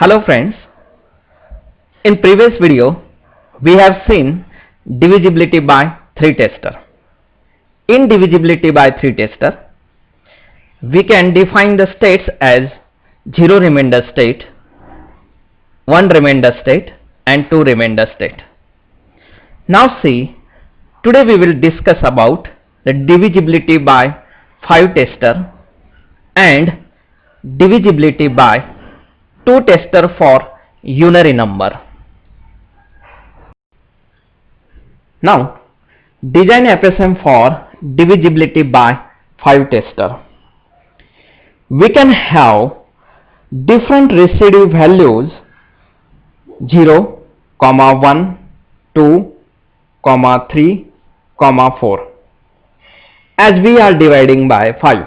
Hello friends, in previous video we have seen divisibility by 3 tester. In divisibility by 3 tester we can define the states as 0 remainder state, 1 remainder state and 2 remainder state. Now see, today we will discuss about the divisibility by 5 tester and divisibility by 2 tester for unary number. Now design FSM for divisibility by 5 tester. We can have different residue values 0, 1, 2, 3, 4 as we are dividing by 5,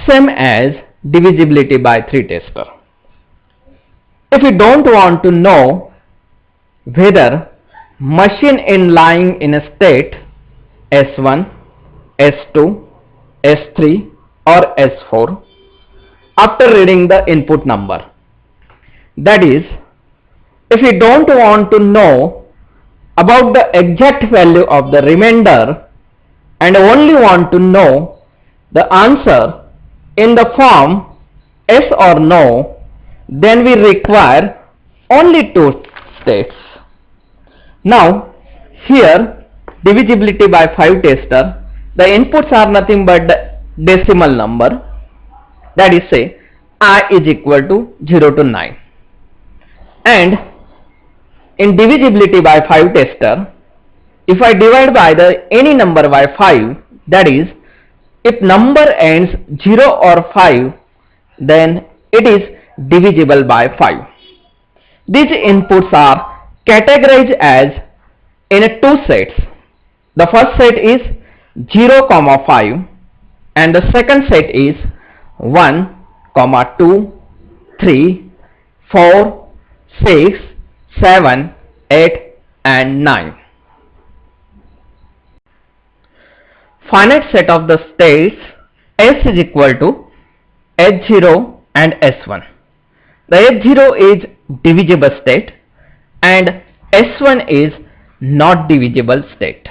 same as divisibility by 3 tester. If you don't want to know whether machine is lying in a state S1, S2, S3 or S4 after reading the input number, that is, if you don't want to know about the exact value of the remainder and only want to know the answer in the form yes or no, then we require only 2 states. Now here divisibility by 5 tester, the inputs are nothing but the decimal number, that is say I is equal to 0 to 9, and in divisibility by 5 tester, if I divide by the any number by 5, that is, if number ends 0 or 5, then it is divisible by 5. These inputs are categorized as in 2 sets. The first set is 0, 5 and the second set is 1, 2, 3, 4, 6, 7, 8 and 9. Finite set of the states S is equal to H0 and S1. The H0 is divisible state and S1 is not divisible state.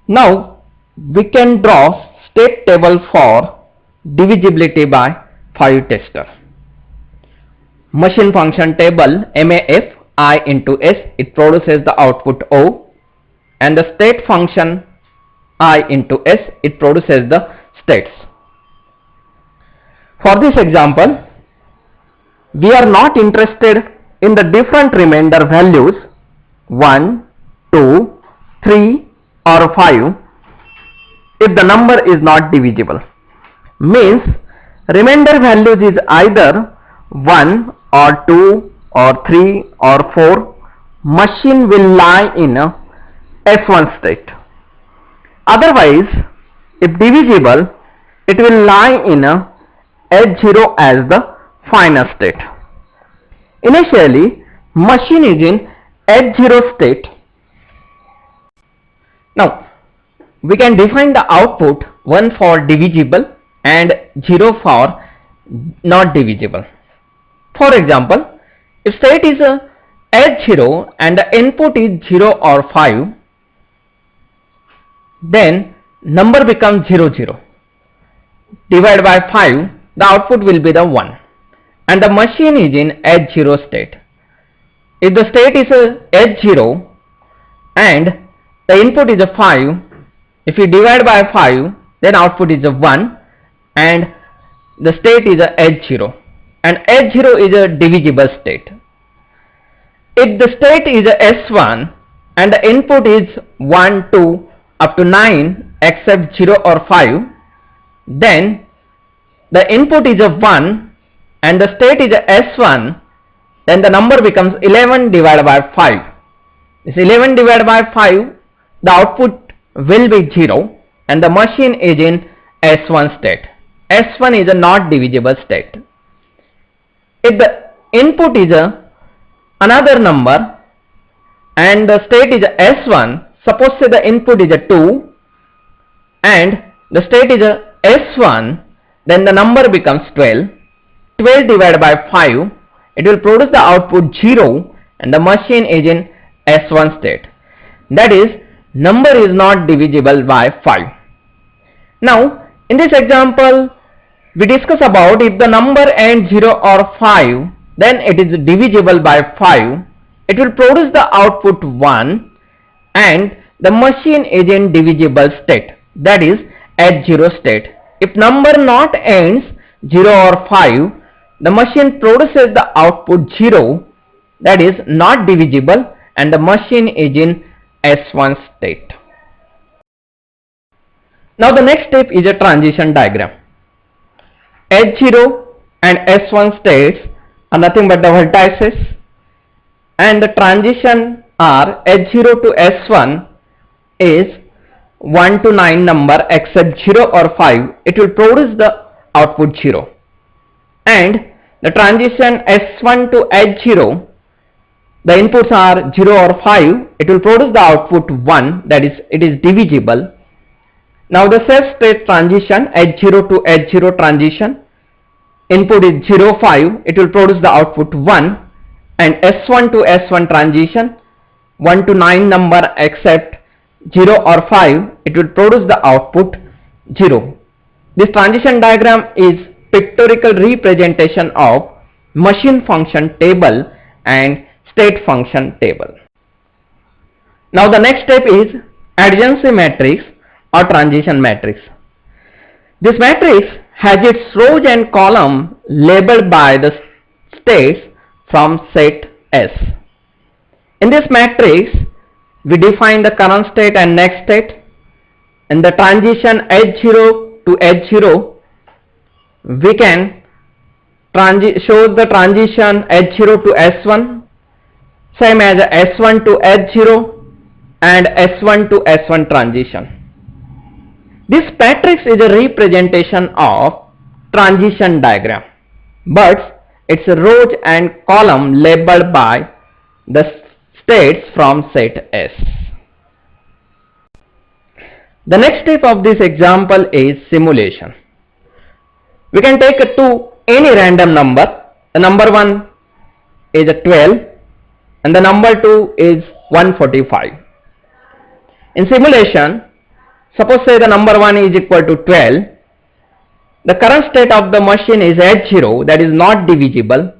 Now we can draw state table for divisibility by 5 tester. Machine function table MAF I into S, it produces the output O, and the state function I into S, it produces the states. For this example, we are not interested in the different remainder values 1, 2, 3 or 5 if the number is not divisible. Means remainder values is either 1 or 2 or 3 or 4, machine will lie in a S1 state. Otherwise, if divisible, it will lie in a H0 as the final state. Initially, machine is in H0 state. Now, we can define the output 1 for divisible and 0 for not divisible. For example, if state is a H0 and the input is 0 or 5, then number becomes 0, 0. Divided by 5, the output will be the 1 and the machine is in H0 state. If the state is a H0 and the input is a 5, if you divide by 5, then output is a 1 and the state is a H0, and H0 is a divisible state. If the state is a S1 and the input is 1, 2 up to 9 except 0 or 5, then the input is a 1 and the state is a S1, then the number becomes 11 divided by 5. This 11 divided by 5, the output will be 0 and the machine is in S1 state. S1 is a not divisible state. If the input is another number and the state is S1, suppose say the input is a 2 and the state is a S1, then the number becomes 12 12 divided by 5, it will produce the output 0 and the machine is in S1 state. That is, number is not divisible by 5. Now, in this example, we discuss about if the number ends 0 or 5, then it is divisible by 5. It will produce the output 1 and the machine is in divisible state, that is H0 state. If number not ends 0 or 5, the machine produces the output 0, that is not divisible, and the machine is in S1 state. Now the next step is a transition diagram. H0 and S1 states are nothing but the vertices, and the transition are H0 to S1 is 1 to 9 number except 0 or 5, it will produce the output 0. And the transition S1 to H0, the inputs are 0 or 5, it will produce the output 1, that is, it is divisible. Now the self-state transition H0 to H0 transition, input is 0, 5, it will produce the output 1, and S1 to S1 transition 1 to 9 number except 0 or 5, it will produce the output 0. This transition diagram is pictorial representation of machine function table and state function table. Now the next step is adjacency matrix or transition matrix. This matrix has its rows and column labeled by the states from set S. In this matrix, we define the current state and next state. In the transition H0 to H0, we can show the transition H0 to S1, same as S1 to H0 and S1 to S1 transition. This matrix is a representation of transition diagram, but its rows and column labeled by the states from set S. The next step of this example is simulation. We can take any random number. The number 1 is 12 and the number 2 is 145. In simulation, suppose say the number 1 is equal to 12. The current state of the machine is H0, that is not divisible.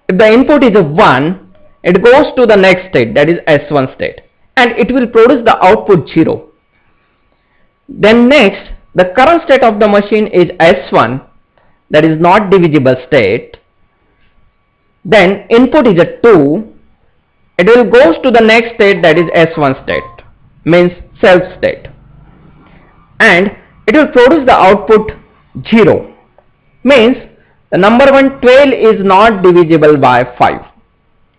If the input is 1, it goes to the next state, that is S1 state, and it will produce the output 0. Then next, the current state of the machine is S1, that is not divisible state. Then input is 2, it will goes to the next state, that is S1 state, means self state, and it will produce the output 0, means the number 12 is not divisible by 5,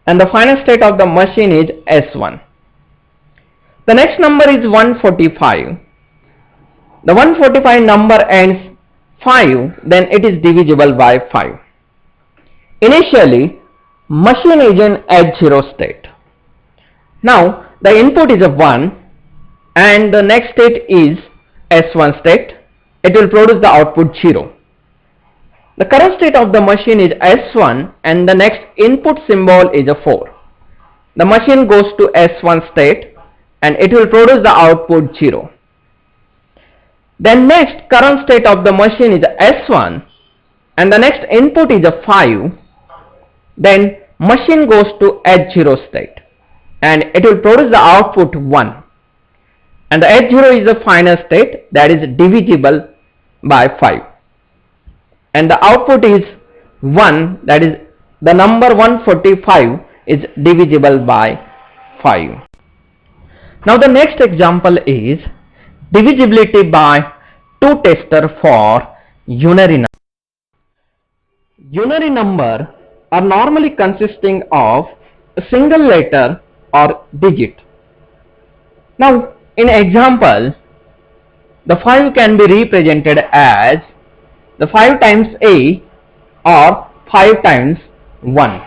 and the final state of the machine is S1. The next number is 145. The 145 number ends 5, then it is divisible by 5. Initially, machine is in H0 state. Now the input is 1 and the next state is S1 state. It will produce the output 0. The current state of the machine is S1 and the next input symbol is 4. The machine goes to S1 state and it will produce the output 0. Then next current state of the machine is S1 and the next input is 5. Then machine goes to H0 state and it will produce the output 1. And the H0 is the final state, that is divisible by 5. And the output is 1, that is the number 145 is divisible by 5. Now the next example is divisibility by 2 tester for unary number. Unary number are normally consisting of a single letter or digit. Now in example, the 5 can be represented as the 5 times A or 5 times 1.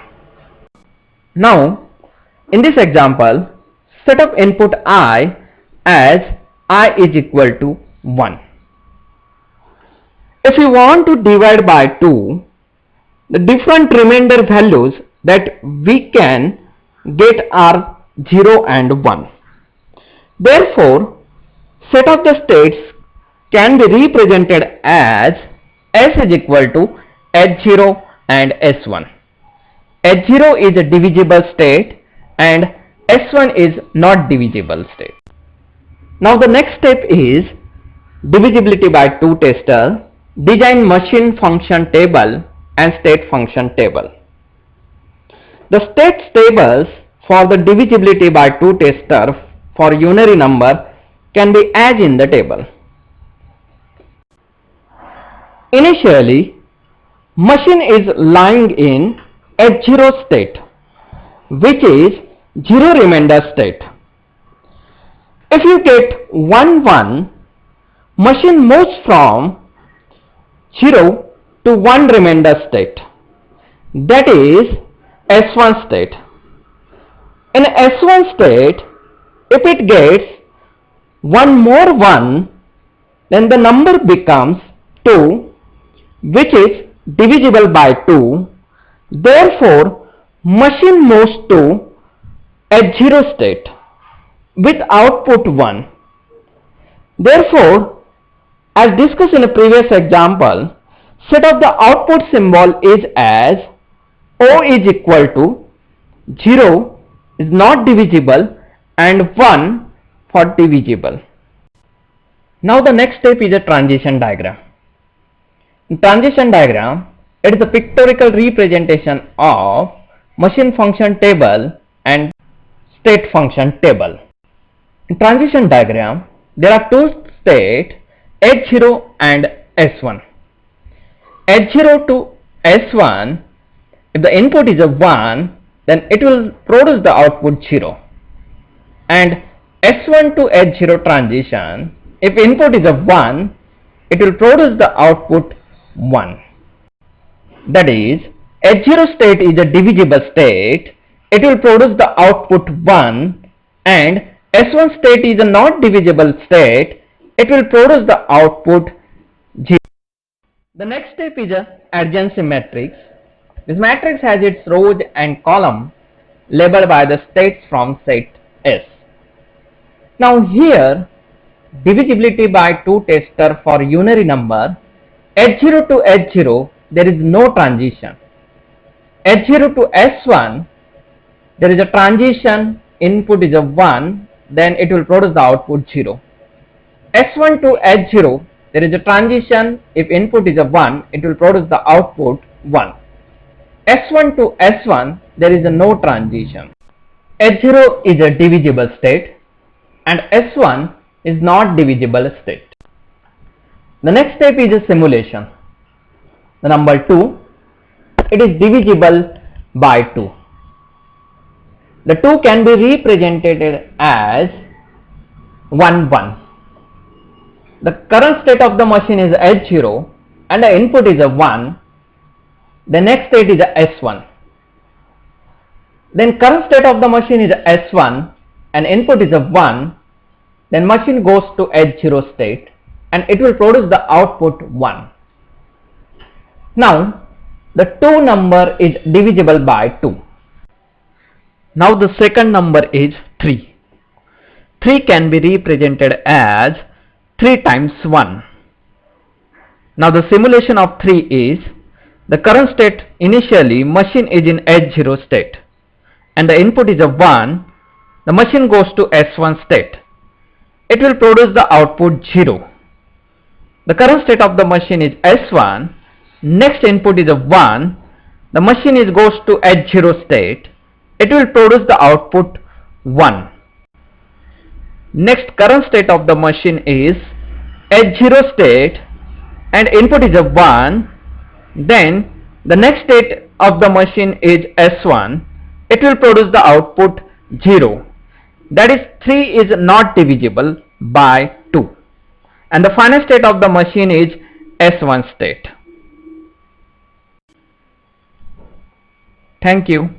Now in this example, set up input I as I is equal to 1. If you want to divide by 2, The different remainder values that we can get are 0 and 1. Therefore, set of the states can be represented as S is equal to H0 and S1. H0 is a divisible state and S1 is not divisible state. Now the next step is divisibility by 2 tester. Design machine function table and state function table. The state tables for the divisibility by 2 tester for unary number can be as in the table. Initially, machine is lying in H0 state, which is 0 remainder state. If you get 1 1, machine moves from 0 to 1 remainder state, that is S1 state. In S1 state, if it gets one more 1, then the number becomes 2, which is divisible by 2. Therefore, machine moves to H0 state with output 1. Therefore, as discussed in a previous example, set of the output symbol is as O is equal to 0 is not divisible and 1 for divisible. Now the next step is a transition diagram. In transition diagram, it is a pictorial representation of machine function table and state function table. In transition diagram, there are two states, H0 and S1. H0 to S1, if the input is a 1, then it will produce the output 0. And S1 to H0 transition, if input is a 1, it will produce the output 1. That is, H0 state is a divisible state, it will produce the output 1, and S1 state is a not divisible state, it will produce the output 0. The next step is a adjacency matrix. This matrix has its rows and columns labeled by the states from set S. Now here, divisibility by 2 tester for unary number, H0 to H0, there is no transition. H0 to S1, there is a transition, input is a 1, then it will produce the output 0. S1 to H0, there is a transition, if input is a 1, it will produce the output 1. S1 to S1, there is a no transition. H0 is a divisible state and S1 is not divisible state. The next step is a simulation. The number 2, it is divisible by 2. The 2 can be represented as 1 1. The current state of the machine is H0 and the input is a 1. The next state is a S1. Then current state of the machine is S1 and input is a 1. Then machine goes to H0 state and it will produce the output 1. Now the 2 number is divisible by 2. Now the second number is 3. 3 can be represented as 3 times 1. Now the simulation of 3 is, the current state initially machine is in H0 state and the input is a 1, the machine goes to S1 state. It will produce the output 0. The current state of the machine is S1, next input is a 1, the machine goes to H0 state, it will produce the output 1. Next current state of the machine is H0 state and input is a 1, then the next state of the machine is S1, it will produce the output 0. That is 3 is not divisible by 2 and the final state of the machine is S1 state. Thank you.